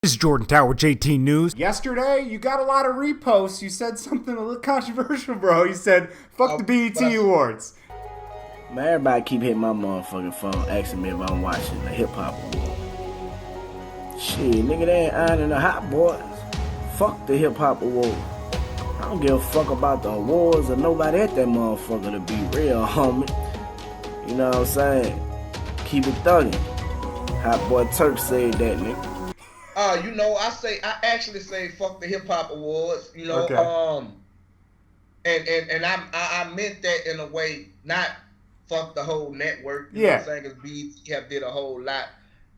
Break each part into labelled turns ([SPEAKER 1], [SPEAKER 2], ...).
[SPEAKER 1] This is Jordan Tower with JT News. Yesterday, you got a lot of reposts. You said something a little controversial, bro. You said, fuck the BET Awards.
[SPEAKER 2] Man, everybody keep hitting my motherfucking phone asking me if I'm watching the hip-hop award. Shit, nigga, they ain't honoring the Hot Boys. Fuck the hip-hop award. I don't give a fuck about the awards or nobody at that motherfucker, to be real, homie. You know what I'm saying? Keep it thugging. Hot Boy Turk said that, nigga.
[SPEAKER 3] I actually say fuck the hip hop awards.
[SPEAKER 1] Okay.
[SPEAKER 3] And I meant that in a way, not fuck the whole network. You know what I'm saying? Because BET have did a whole lot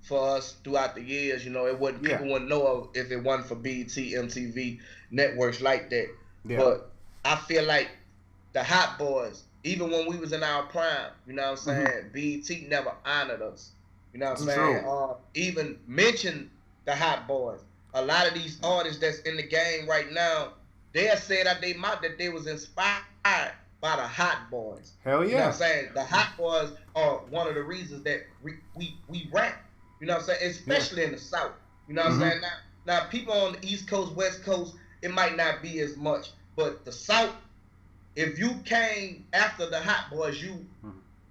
[SPEAKER 3] for us throughout the years. You know, it wouldn't people wouldn't know of if it wasn't for BET, MTV, networks like that.
[SPEAKER 1] Yeah.
[SPEAKER 3] But I feel like the Hot Boys, even when we was in our prime, you know what I'm saying? BET never honored us. You know what I'm saying? Even mention the Hot Boys. A lot of these artists that's in the game right now, they have said out their mouth that they was inspired by the Hot Boys.
[SPEAKER 1] Hell yeah.
[SPEAKER 3] You know what I'm saying? The Hot Boys are one of the reasons that we rap. You know what I'm saying? Especially in the South. You know what I'm saying? Now people on the East Coast, West Coast, it might not be as much. But the South, if you came after the Hot Boys, you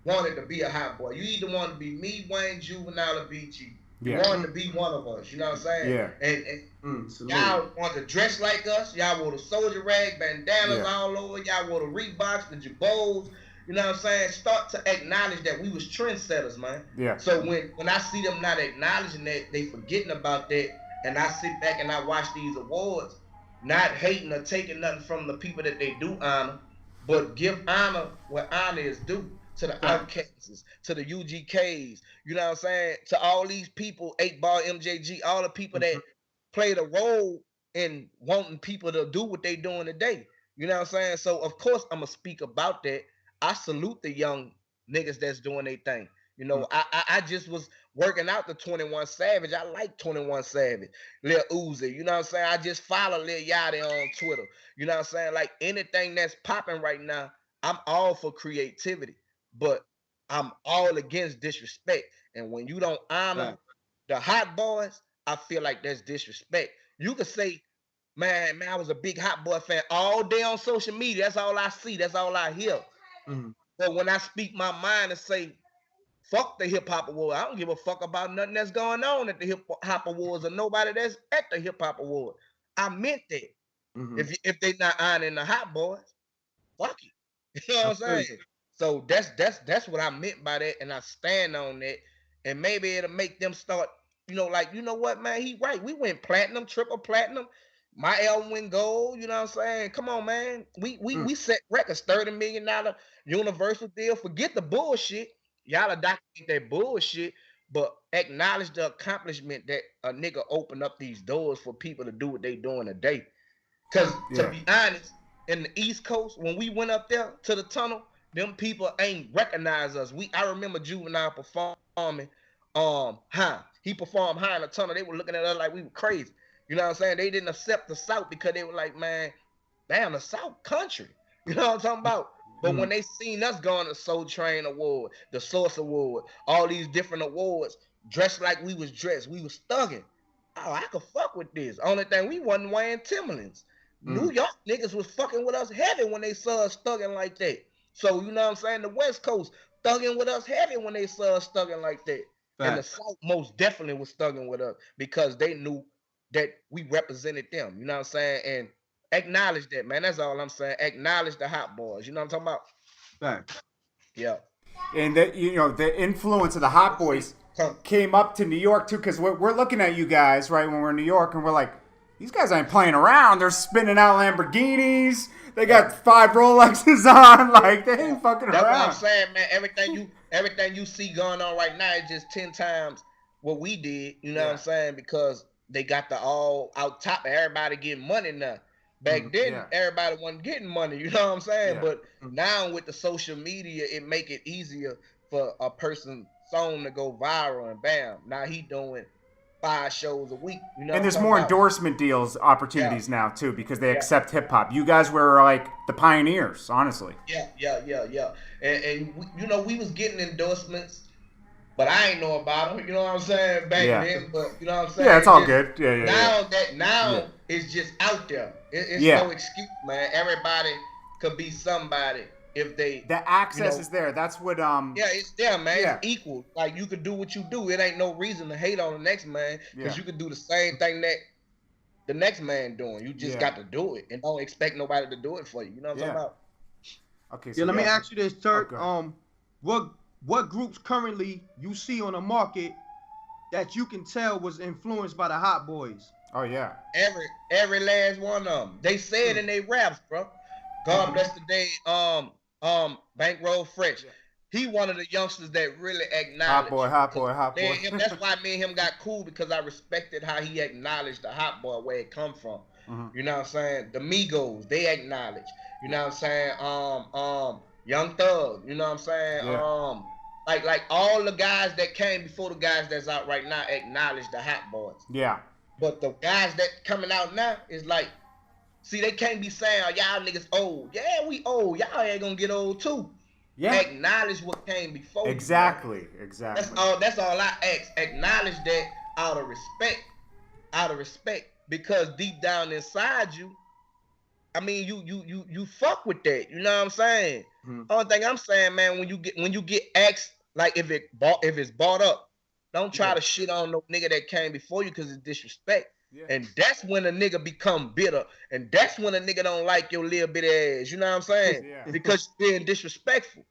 [SPEAKER 3] wanted to be a Hot Boy. You either wanted to be me, Wayne, Juvenile, or BG. You wanted to be one of us, you know what I'm saying?
[SPEAKER 1] Yeah.
[SPEAKER 3] And y'all want to dress like us. Y'all wore the soldier rag, bandanas all over. Y'all wore the Reeboks, the Jabos. You know what I'm saying? Start to acknowledge that we was trendsetters, man.
[SPEAKER 1] Yeah.
[SPEAKER 3] So when I see them not acknowledging that, they forgetting about that, and I sit back and I watch these awards, not hating or taking nothing from the people that they do honor, but give honor where honor is due. To the Outcasts, to the UGKs, you know what I'm saying? To all these people, 8 Ball, MJG, all the people that played a role in wanting people to do what they doing today. You know what I'm saying? So of course I'm gonna speak about that. I salute the young niggas that's doing their thing. You know, I just was working out the 21 Savage. I like 21 Savage, Lil Uzi. You know what I'm saying? I just follow Lil Yachty on Twitter. You know what I'm saying? Like anything that's popping right now, I'm all for creativity. But I'm all against disrespect. And when you don't honor the Hot Boys, I feel like that's disrespect. You could say, man, I was a big Hot Boy fan all day on social media. That's all I see. That's all I hear. But when I speak my mind and say, fuck the Hip Hop Award, I don't give a fuck about nothing that's going on at the Hip Hop Awards or nobody that's at the Hip Hop Award. I meant that. If they not honoring the Hot Boys, fuck it. You know what I'm saying? So that's what I meant by that, and I stand on that. And maybe it'll make them start, like, you know what, man, he right. We went platinum, triple platinum. My album went gold, you know what I'm saying? Come on, man. We set records, $30 million Universal deal. Forget the bullshit. Y'all are document that bullshit, but acknowledge the accomplishment that a nigga opened up these doors for people to do what they doing today. Because to be honest, in the East Coast, when we went up there to the tunnel, them people ain't recognize us. I remember Juvenile performing high. He performed high in the tunnel. They were looking at us like we were crazy. You know what I'm saying? They didn't accept the South because they were like, man, damn, the South country. You know what I'm talking about? But when they seen us going to Soul Train Award, the Source Award, all these different awards, dressed like we was dressed, we was thugging. Oh, I could fuck with this. Only thing we wasn't wearing Timberlands. New York niggas was fucking with us heavy when they saw us thugging like that. So, you know what I'm saying? The West Coast thugging with us heavy when they saw us thugging like that. And the South most definitely was thugging with us because they knew that we represented them. You know what I'm saying? And acknowledge that, man. That's all I'm saying. Acknowledge the Hot Boys. You know what I'm talking about? Yeah.
[SPEAKER 1] And that, the influence of the Hot Boys came up to New York too, because we're looking at you guys, right, when we're in New York, and we're like, these guys ain't playing around. They're spinning out Lamborghinis. They got 5 Rolexes on. Like, they ain't fucking around.
[SPEAKER 3] That's what I'm saying, man. Everything you see going on right now is just 10 times what we did. You know what I'm saying? Because they got the all out top. Everybody getting money now. Back then, everybody wasn't getting money. You know what I'm saying? But now with the social media, it make it easier for a person's song to go viral, and bam, now he doing 5 shows a week. You know,
[SPEAKER 1] and there's more endorsement deals opportunities now too, because they accept hip hop. You guys were like the pioneers, honestly.
[SPEAKER 3] Yeah. And we was getting endorsements but I ain't know about them. You know what I'm saying? Back then, but you know what I'm
[SPEAKER 1] Yeah,
[SPEAKER 3] saying?
[SPEAKER 1] it's all
[SPEAKER 3] Just
[SPEAKER 1] good. Yeah. Yeah.
[SPEAKER 3] now it's just out there. It's
[SPEAKER 1] Yeah.
[SPEAKER 3] no excuse, man. Everybody could be somebody if they,
[SPEAKER 1] The
[SPEAKER 3] you
[SPEAKER 1] access
[SPEAKER 3] know.
[SPEAKER 1] is there. That's what
[SPEAKER 3] Yeah, it's there, man. It's
[SPEAKER 1] yeah.
[SPEAKER 3] equal. Like you could do what you do. It ain't no reason to hate on the next man
[SPEAKER 1] Yeah.
[SPEAKER 3] because you could do the same thing that the next man doing. You just
[SPEAKER 1] Yeah.
[SPEAKER 3] got to do it and don't expect nobody to do it for you. You know what I'm
[SPEAKER 1] Yeah.
[SPEAKER 3] talking about?
[SPEAKER 1] Okay,
[SPEAKER 4] Yeah,
[SPEAKER 1] so
[SPEAKER 4] let me
[SPEAKER 1] yeah.
[SPEAKER 4] ask you this,
[SPEAKER 1] Oh,
[SPEAKER 4] Turk.
[SPEAKER 1] good.
[SPEAKER 4] What groups currently you see on the market that you can tell was influenced by the Hot Boys?
[SPEAKER 1] Oh yeah.
[SPEAKER 3] Every last one of them. They said in their raps, bro. God bless the day. Bankroll Fresh.
[SPEAKER 1] Yeah.
[SPEAKER 3] He one of the youngsters that really
[SPEAKER 1] Hot
[SPEAKER 3] acknowledged.
[SPEAKER 1] boy, hot
[SPEAKER 3] Cause
[SPEAKER 1] boy, hot boy.
[SPEAKER 3] that's why me and him got cool because I respected how he acknowledged the hot boy where it come from. You know what I'm saying? The Migos, they acknowledge. You know what I'm saying? Young Thug. You know what I'm saying?
[SPEAKER 1] Yeah.
[SPEAKER 3] Like all the guys that came before the guys that's out right now acknowledge the hot boys.
[SPEAKER 1] Yeah.
[SPEAKER 3] But the guys that coming out now is like, see, they can't be saying, oh, y'all niggas old. Yeah, we old. Y'all ain't gonna get old too.
[SPEAKER 1] Yeah.
[SPEAKER 3] Acknowledge what came before
[SPEAKER 1] Exactly.
[SPEAKER 3] you.
[SPEAKER 1] Exactly.
[SPEAKER 3] That's all I ask. Acknowledge that out of respect. Out of respect. Because deep down inside you, I mean, you fuck with that. You know what I'm saying? Only thing I'm saying, man, when you get asked, like if it's bought up, don't try to shit on no nigga that came before you because it's disrespect.
[SPEAKER 1] Yeah.
[SPEAKER 3] And that's when a nigga become bitter. And that's when a nigga don't like your little bit ass. You know what I'm saying?
[SPEAKER 1] Yeah.
[SPEAKER 3] Because you're being disrespectful.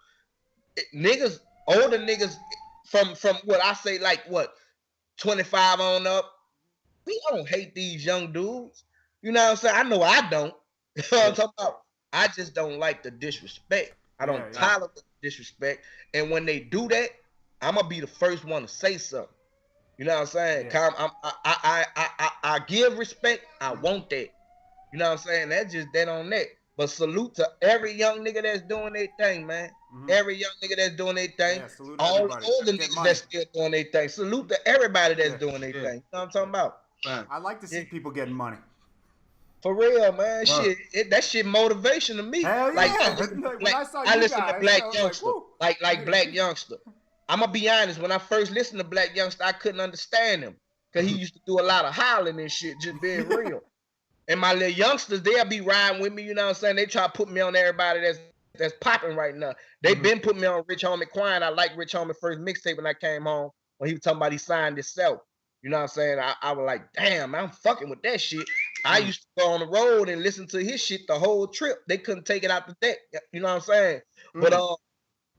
[SPEAKER 3] Niggas, older niggas from what I say, like what, 25 on up, we don't hate these young dudes. You know what I'm saying? I know I don't. You know what I'm talking about? I just don't like the disrespect. I don't tolerate the disrespect. And when they do that, I'm gonna be the first one to say something. You know what I'm saying?
[SPEAKER 1] Yeah.
[SPEAKER 3] I give respect. I want that. You know what I'm saying? That's just that on that. But salute to every young nigga that's doing their thing, man. Every young nigga that's doing their thing.
[SPEAKER 1] Yeah, salute
[SPEAKER 3] All
[SPEAKER 1] everybody.
[SPEAKER 3] the older
[SPEAKER 1] Get
[SPEAKER 3] niggas
[SPEAKER 1] money.
[SPEAKER 3] that's still doing their thing. Salute to everybody that's doing their thing. You know what I'm talking about?
[SPEAKER 1] I like to see people getting money.
[SPEAKER 3] For real, man. Shit, that shit motivation to me.
[SPEAKER 1] Hell
[SPEAKER 3] Like
[SPEAKER 1] yeah.
[SPEAKER 3] I listen to Black Youngster.
[SPEAKER 1] Like,
[SPEAKER 3] Like Black Youngster. I'm gonna be honest, when I first listened to Black Youngster, I couldn't understand him. Cause he used to do a lot of hollering and shit, just being real. And my little youngsters, they'll be riding with me, you know what I'm saying? They try to put me on everybody that's popping right now. They been putting me on Rich Homie Quine. I like Rich Homie first mixtape when I came home when he was talking about he signed himself. You know what I'm saying? I was like, damn, I'm fucking with that shit. I used to go on the road and listen to his shit the whole trip. They couldn't take it out the deck. You know what I'm saying? But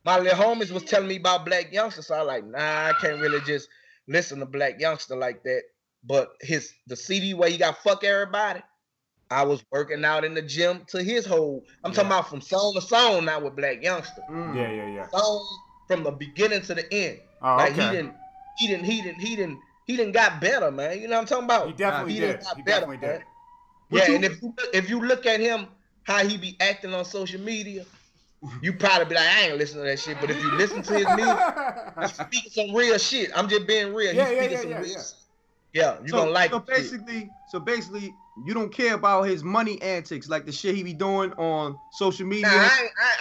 [SPEAKER 3] my little homies was telling me about Black Youngster, so I was like, nah, I can't really just listen to Black Youngster like that. But the CD where he got fuck everybody, I was working out in the gym to his whole. I'm talking about from song to song now with Black Youngster.
[SPEAKER 1] Yeah.
[SPEAKER 3] Song from the beginning to the end.
[SPEAKER 1] Oh,
[SPEAKER 3] like
[SPEAKER 1] okay.
[SPEAKER 3] he didn't got better, man. You know what I'm talking about?
[SPEAKER 1] He definitely did. He definitely did.
[SPEAKER 3] Yeah, and if you look at him, how he be acting on social media, you probably be like, I ain't listening to that shit. But if you listen to his music, he's speaking some real shit. I'm just being real. He's speaking some real shit. Yeah, you gonna like
[SPEAKER 4] it. So basically, you don't care about his money antics, like the shit he be doing on social media.
[SPEAKER 3] Nah,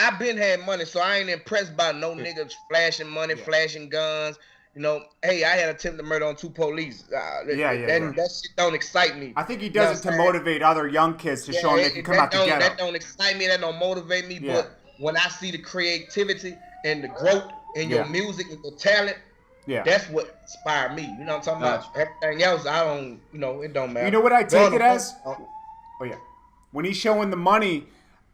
[SPEAKER 3] I been had money, so I ain't impressed by no niggas flashing money, flashing guns. You know, hey, I had attempted murder on 2 police. That shit don't excite me.
[SPEAKER 1] I think he does it to motivate other young kids to show them they can come out the ghetto.
[SPEAKER 3] That don't excite me. That don't motivate me. Yeah. But when I see the creativity and the growth in your music and your talent, that's what inspired me. You know what I'm talking about? Everything else, I don't, it don't matter.
[SPEAKER 1] You know what I take it as? Oh, yeah. When he's showing the money,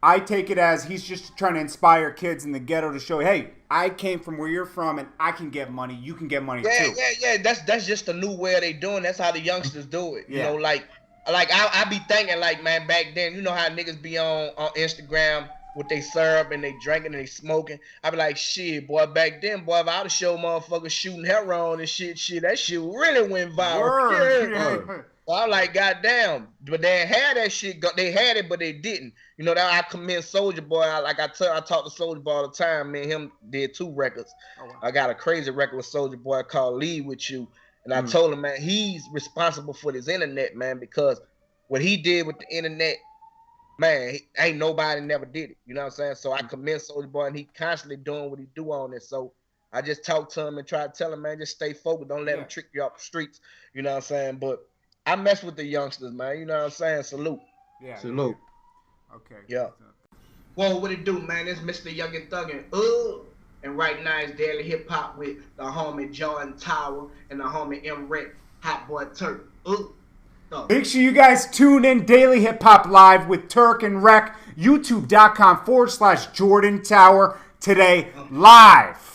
[SPEAKER 1] I take it as he's just trying to inspire kids in the ghetto to show, hey, I came from where you're from and I can get money. You can get money too.
[SPEAKER 3] Yeah. That's just the new way they doing. That's how the youngsters do it. You know, like I be thinking like, man, back then, you know how niggas be on Instagram with they syrup and they drinking and they smoking. I be like, shit, boy, back then, boy, if I would have showed motherfuckers shooting heroin and shit, that shit really went viral. Well, I'm like, goddamn. But they had that shit. They had it, but they didn't. You know, that I commend Soulja Boy. I talk to Soulja Boy all the time. Me and him did 2 records. Oh, wow. I got a crazy record with Soulja Boy called Lead With You. And I told him, man, he's responsible for this internet, man, because what he did with the internet, man, ain't nobody never did it. You know what I'm saying? So I commend Soulja Boy, and he constantly doing what he do on it. So I just talk to them and try to tell them, man, just stay focused. Don't let them trick you off the streets. You know what I'm saying? But I mess with the youngsters, man. You know what I'm saying? Salute.
[SPEAKER 1] Yeah.
[SPEAKER 4] Salute.
[SPEAKER 1] Yeah. Okay.
[SPEAKER 3] Yeah. Well, what it do, man? It's Mr. Youngin Thuggin. And right now it's Daily Hip Hop with the homie Jordan Tower and the homie M. Rec, Hot Boy Turk.
[SPEAKER 1] Make sure you guys tune in Daily Hip Hop Live with Turk and Rec, youtube.com/Jordan Tower today live.